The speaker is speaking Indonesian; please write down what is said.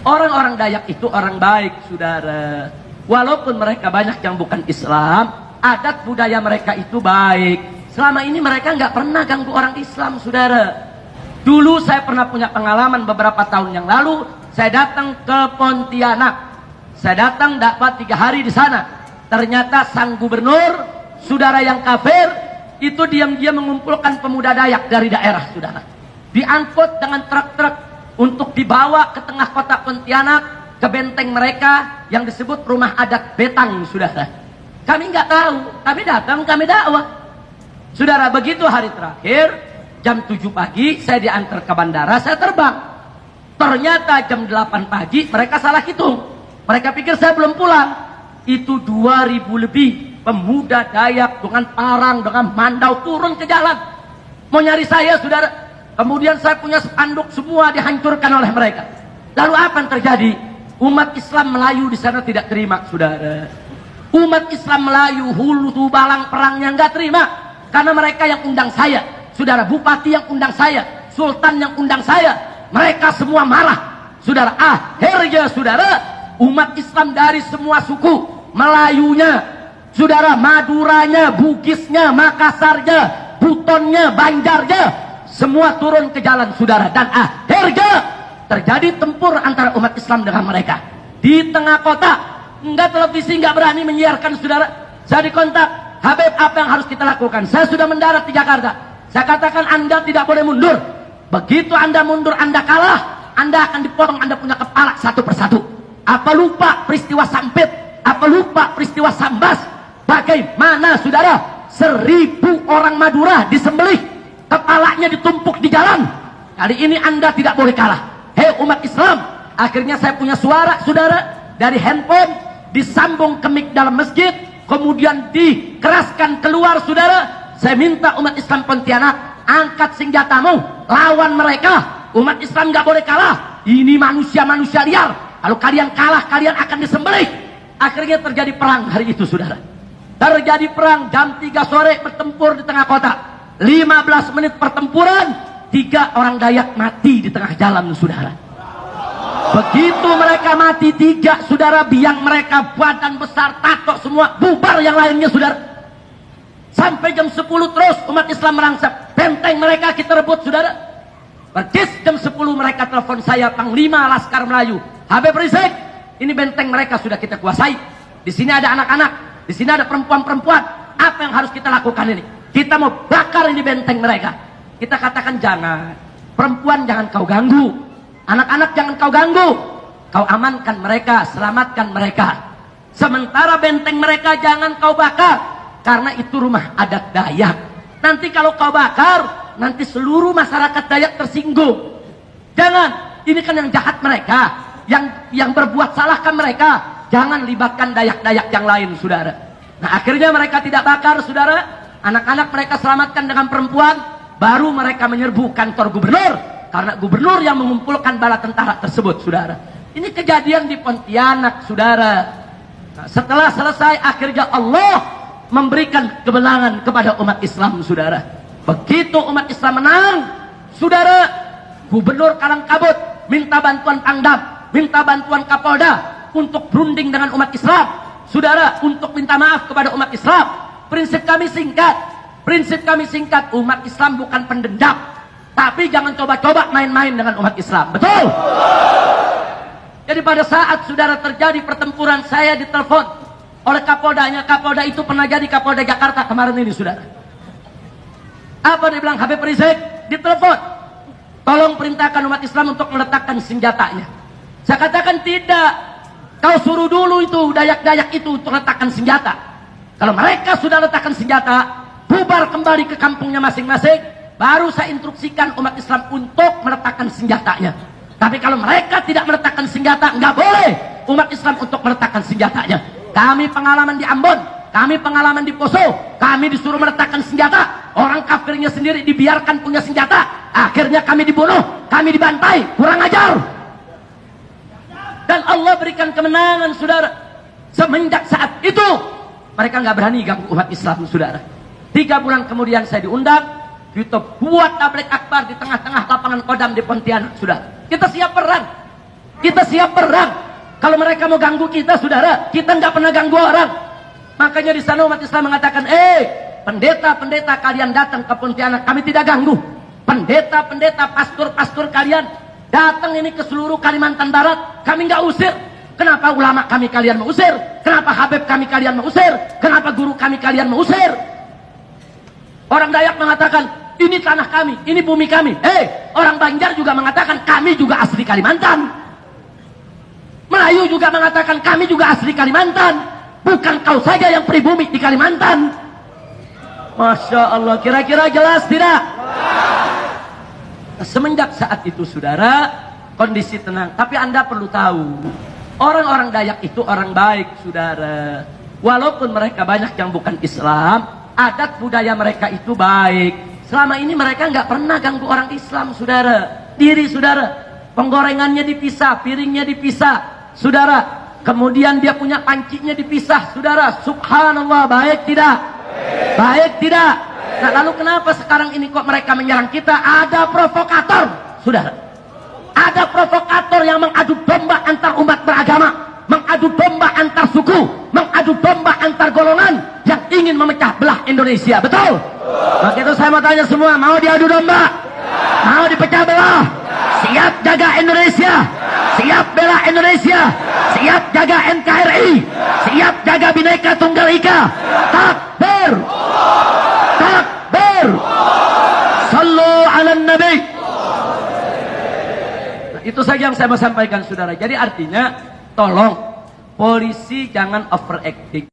Orang-orang Dayak itu orang baik, saudara. Walaupun mereka banyak yang bukan Islam, adat budaya mereka itu baik. Selama ini mereka nggak pernah ganggu orang Islam, saudara. Dulu saya pernah punya pengalaman beberapa tahun yang lalu. Saya datang ke Pontianak. Saya datang dapat 3 hari di sana. Ternyata sang gubernur, saudara yang kafir, itu diam-diam mengumpulkan pemuda Dayak dari daerah, saudara. Diangkut dengan truk-truk untuk dibawa ke tengah kota Pontianak, ke benteng mereka yang disebut rumah adat Betang, saudara. Kami nggak tahu, kami datang, kami dakwah. Saudara, begitu hari terakhir, jam 7 pagi, saya diantar ke bandara, saya terbang. Ternyata jam 8 pagi, mereka salah hitung. Mereka pikir saya belum pulang. Itu 2000 lebih pemuda Dayak dengan parang, dengan mandau turun ke jalan. Mau nyari saya, saudara. Kemudian saya punya spanduk semua dihancurkan oleh mereka. Lalu apa yang terjadi? Umat Islam Melayu di sana tidak terima, saudara. Umat Islam Melayu, hulu tubalang perangnya nggak terima. Karena mereka yang undang saya. Saudara, bupati yang undang saya. Sultan yang undang saya. Mereka semua marah. Saudara, akhirnya saudara, umat Islam dari semua suku, Melayunya, saudara, Maduranya, Bugisnya, Makassarnya, Butonnya, Banjarnya, semua turun ke jalan, saudara. Dan akhirnya terjadi tempur antara umat Islam dengan mereka. Di tengah kota, enggak televisi, enggak berani menyiarkan, saudara. Saya dikontak, Habib, apa yang harus kita lakukan? Saya sudah mendarat di Jakarta. Saya katakan, Anda tidak boleh mundur. Begitu Anda mundur, Anda kalah. Anda akan dipotong, Anda punya kepala satu persatu. Apa lupa peristiwa Sampit? Apa lupa peristiwa Sambas? Bagaimana, saudara? 1000 orang Madura disembelih, kepalanya ditumpuk di jalan. Kali ini Anda tidak boleh kalah. Hei umat Islam. Akhirnya saya punya suara, saudara, dari handphone, disambung ke mic dalam masjid, kemudian dikeraskan keluar, saudara. Saya minta umat Islam Pontianak, angkat senjatamu, lawan mereka. Umat Islam nggak boleh kalah. Ini manusia-manusia liar. Kalau kalian kalah, kalian akan disembelih. Akhirnya terjadi perang hari itu, saudara. Terjadi perang jam 3 sore, bertempur di tengah kota. 15 menit pertempuran, 3 orang Dayak mati di tengah jalan, saudara. Begitu mereka mati 3, saudara, biang mereka badan besar, tato semua, bubar yang lainnya, saudara. Sampai jam 10 terus umat Islam merangsek. Benteng mereka kita rebut, saudara. Persis jam 10 mereka telepon saya, Panglima Laskar Melayu. Habib Rizik, ini benteng mereka sudah kita kuasai. Di sini ada anak-anak, di sini ada perempuan-perempuan. Apa yang harus kita lakukan ini? Kita mau bakar ini benteng mereka. Kita katakan jangan. Perempuan jangan kau ganggu. Anak-anak jangan kau ganggu. Kau amankan mereka, selamatkan mereka. Sementara benteng mereka jangan kau bakar. Karena itu rumah adat Dayak. Nanti kalau kau bakar, nanti seluruh masyarakat Dayak tersinggung. Jangan. Ini kan yang jahat mereka. Yang berbuat salahkan mereka. Jangan libatkan Dayak-Dayak yang lain, saudara. Nah, akhirnya mereka tidak bakar, saudara. Anak-anak mereka selamatkan dengan perempuan. Baru mereka menyerbu kantor gubernur. Karena gubernur yang mengumpulkan bala tentara tersebut, saudara. Ini kejadian di Pontianak, saudara. Nah, setelah selesai, akhirnya Allah memberikan kemenangan kepada umat Islam, saudara. Begitu umat Islam menang, saudara, Gubernur Kalangkabut minta bantuan Pangdam, minta bantuan Kapolda untuk berunding dengan umat Islam, saudara, untuk minta maaf kepada umat Islam. Prinsip kami singkat, umat Islam bukan pendendam, tapi jangan coba-coba main-main dengan umat Islam, betul? Jadi pada saat saudara terjadi pertempuran, saya ditelepon oleh Kapoldanya. Kapolda itu pernah jadi Kapolda Jakarta kemarin ini, saudara. Apa dia bilang? Habib Rizik ditelepon, tolong perintahkan umat Islam untuk meletakkan senjatanya. Saya katakan tidak. Kau suruh dulu itu Dayak-Dayak itu untuk letakkan senjata. Kalau mereka sudah letakkan senjata, bubar kembali ke kampungnya masing-masing, baru saya instruksikan umat Islam untuk meletakkan senjatanya. Tapi kalau mereka tidak meletakkan senjata, nggak boleh umat Islam untuk meletakkan senjatanya. Kami pengalaman di Ambon, kami pengalaman di Poso, kami disuruh meletakkan senjata. Orang kafirnya sendiri dibiarkan punya senjata. Akhirnya kami dibunuh, kami dibantai, kurang ajar. Dan Allah berikan kemenangan, saudara. Semenjak saat itu, mereka nggak berani ganggu umat Islam, saudara. 3 bulan kemudian saya diundang, kita buat tablik akbar di tengah-tengah lapangan Kodam di Pontianak, saudara. Kita siap perang. Kita siap perang. Kalau mereka mau ganggu kita, saudara, kita nggak pernah ganggu orang. Makanya di sana umat Islam mengatakan, pendeta-pendeta kalian datang ke Pontianak, kami tidak ganggu. Pendeta-pendeta, pastor-pastor kalian datang ini ke seluruh Kalimantan Barat, kami nggak usir. Kenapa ulama kami kalian mengusir? Kenapa habib kami kalian mengusir? Kenapa guru kami kalian mengusir? Orang Dayak mengatakan, ini tanah kami, ini bumi kami. Orang Banjar juga mengatakan, kami juga asli Kalimantan. Melayu juga mengatakan, kami juga asli Kalimantan. Bukan kau saja yang pribumi di Kalimantan. Masya Allah, kira-kira jelas tidak? Semenjak saat itu, saudara, kondisi tenang. Tapi Anda perlu tahu, orang-orang Dayak itu orang baik, saudara. Walaupun mereka banyak yang bukan Islam, adat budaya mereka itu baik. Selama ini mereka nggak pernah ganggu orang Islam, saudara. Diri, saudara. Penggorengannya dipisah, piringnya dipisah, saudara. Kemudian dia punya pancinya dipisah, saudara. Subhanallah, baik tidak? Baik tidak? Nah, lalu kenapa sekarang ini kok mereka menyerang kita? Ada provokator, saudara. Ada provokator yang mengadu domba antar umat beragama, mengadu domba antar suku, mengadu domba antar golongan yang ingin memecah belah Indonesia. Betul? Maka itu saya mau tanya semua, mau diadu domba? Mau dipecah belah? Siap jaga Indonesia? Siap bela Indonesia? Siap jaga NKRI? Siap jaga Bhinneka Tunggal Ika? Takbir! Takbir! Sallu ala Nabi! Nah, itu saja yang saya mau sampaikan, saudara. Jadi artinya, tolong polisi jangan overacting.